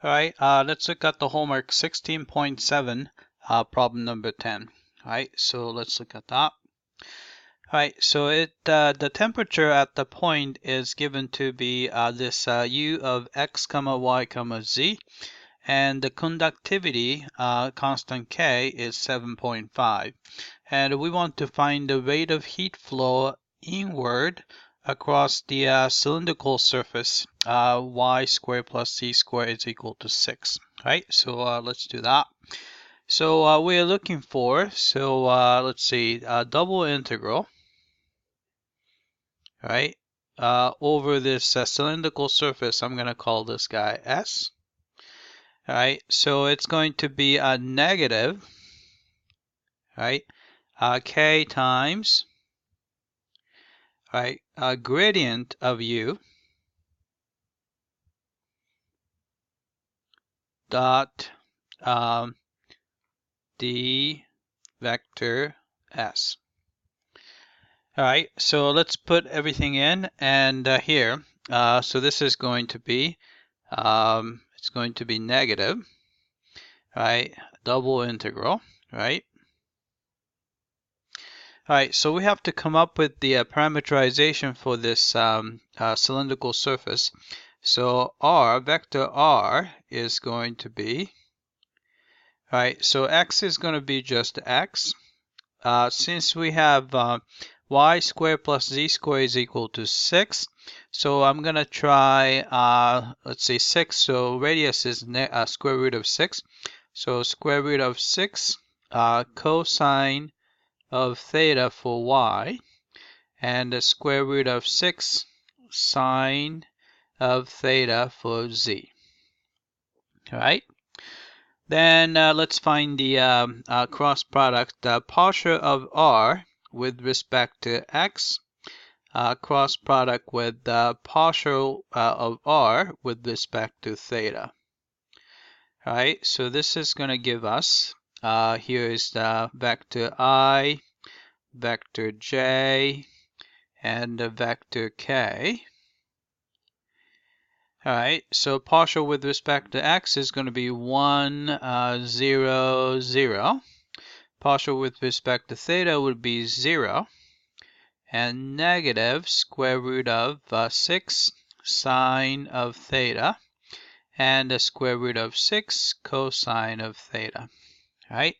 All right, let's look at the homework 16.7, problem number 10. All right, so let's look at that. All right, so the temperature at the point is given to be this U of x comma y comma z, and the conductivity constant K is 7.5, and we want to find the rate of heat flow inward across the cylindrical surface. Y squared plus z squared is equal to 6. Right, so let's do that. So we're looking for, let's see, double integral, right, over this cylindrical surface. I'm going to call this guy S. All right, so it's going to be a negative, right, K times, right, a gradient of U dot d vector S. All right, so let's put everything in, and here, so this is going to be, it's going to be negative, right, double integral, right? All right, so we have to come up with the parameterization for this cylindrical surface. So vector R is going to be, all right, so X is going to be just X. Since we have y squared plus z squared is equal to 6, so I'm going to try, let's say 6, so radius is square root of 6. So square root of 6 cosine of theta for y, and the square root of 6 sine of theta for z. All right. Then let's find the cross product, partial of r with respect to x, cross product with partial of r with respect to theta. All right, so this is going to give us, here is the vector I, vector j, and the vector k. All right, so partial with respect to x is going to be 1, 0, 0. Partial with respect to theta would be 0. And negative square root of 6 sine of theta, and the square root of 6 cosine of theta. All right,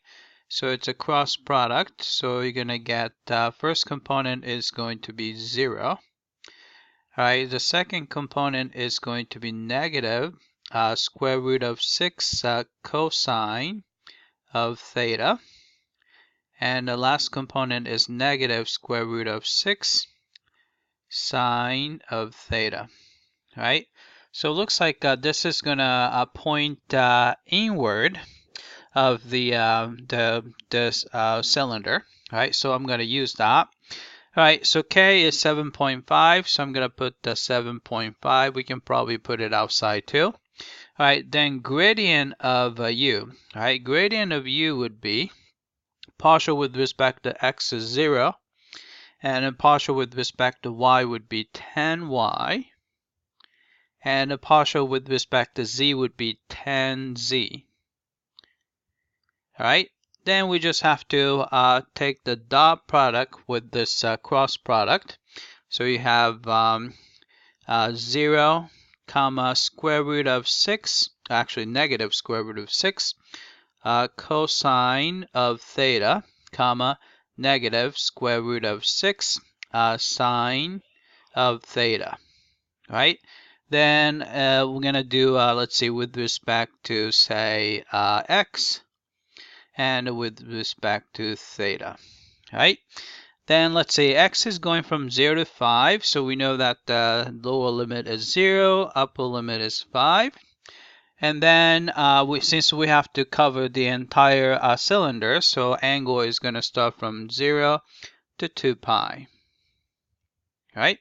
so it's a cross product. So you're going to get first component is going to be 0. All right, the second component is going to be negative square root of 6 cosine of theta. And the last component is negative square root of 6 sine of theta. All right, so it looks like this is going to point inward of the cylinder. All right, so I'm going to use that. All right, so K is 7.5, so I'm going to put the 7.5. We can probably put it outside too. All right, then gradient of U. All right, gradient of U would be partial with respect to x is 0, and a partial with respect to y would be 10y, and a partial with respect to z would be 10z. All right. Then we just have to take the dot product with this cross product. So you have 0, comma, square root of 6, actually negative square root of 6, cosine of theta, comma, negative square root of 6, sine of theta. All right? Then we're going to do, let's see, with respect to, say, x, and with respect to theta. All right, then let's say x is going from 0 to 5, so we know that the lower limit is 0, upper limit is 5. And then since we have to cover the entire cylinder, so angle is going to start from 0 to 2 pi. All right.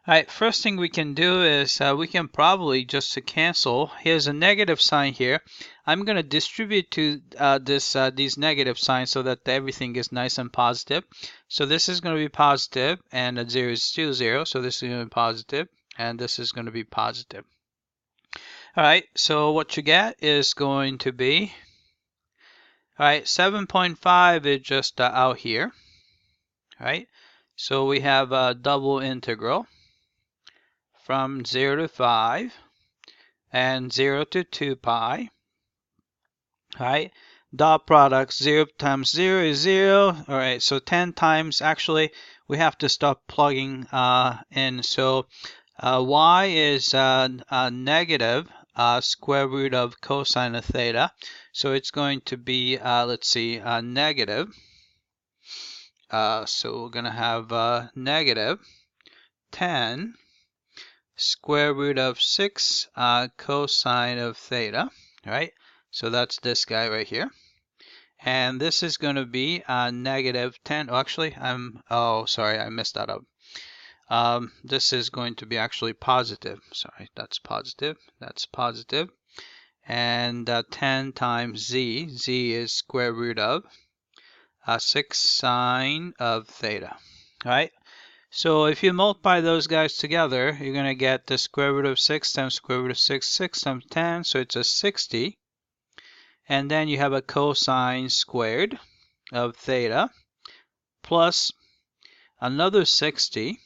All right, first thing we can do is we can probably just cancel. Here's a negative sign here. I'm going to distribute to these negative signs so that everything is nice and positive. So this is going to be positive, and 0 is still 0. So this is going to be positive, and this is going to be positive. All right, so what you get is going to be, all right, 7.5 is just out here. All right, so we have a double integral from 0 to 5 and 0 to 2 pi. All right, dot product 0 times 0 is 0. All right, so 10 times, actually, we have to stop plugging in. So y is negative square root of cosine of theta. So it's going to be, let's see, negative. So we're going to have negative 10 square root of 6 cosine of theta. All right, so that's this guy right here. And this is going to be negative 10. Oh, actually, sorry, I messed that up. This is going to be actually positive. Sorry, that's positive. That's positive. And 10 times z. Z is square root of 6 sine of theta. All right. So if you multiply those guys together, you're going to get the square root of 6 times square root of 6, 6 times 10, so it's a 60. And then you have a cosine squared of theta plus another 60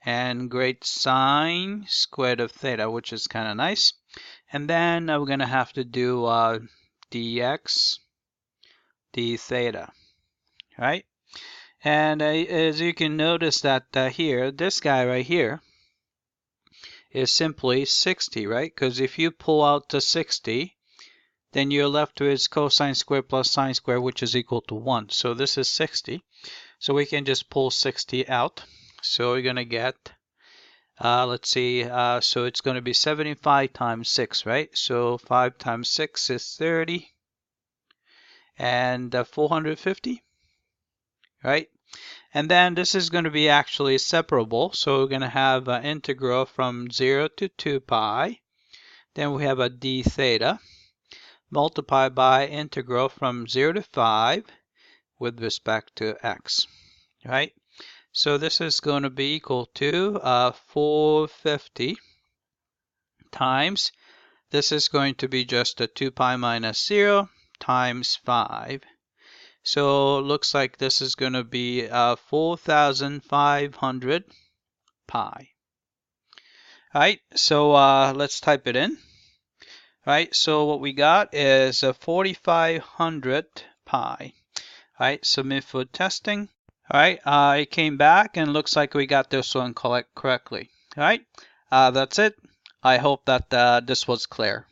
and great sine squared of theta, which is kind of nice. And then we're going to have to do dx d theta, right? And as you can notice that here, this guy right here is simply 60, right? Because if you pull out the 60, then you're left with cosine squared plus sine squared, which is equal to 1. So this is 60. So we can just pull 60 out. So we're going to get, let's see, so it's going to be 75 times 6, right? So 5 times 6 is 30. And 450, right? And then this is going to be actually separable. So we're going to have an integral from 0 to 2 pi. Then we have a d theta multiplied by integral from 0 to 5 with respect to x, right? So this is going to be equal to 450 times, this is going to be just a 2 pi minus 0 times 5. So it looks like this is going to be 4,500 pi. All right, so let's type it in. All right, so what we got is 4,500 pi. All right, submit for testing. All right, it came back and looks like we got this one correctly. All right, that's it. I hope that this was clear.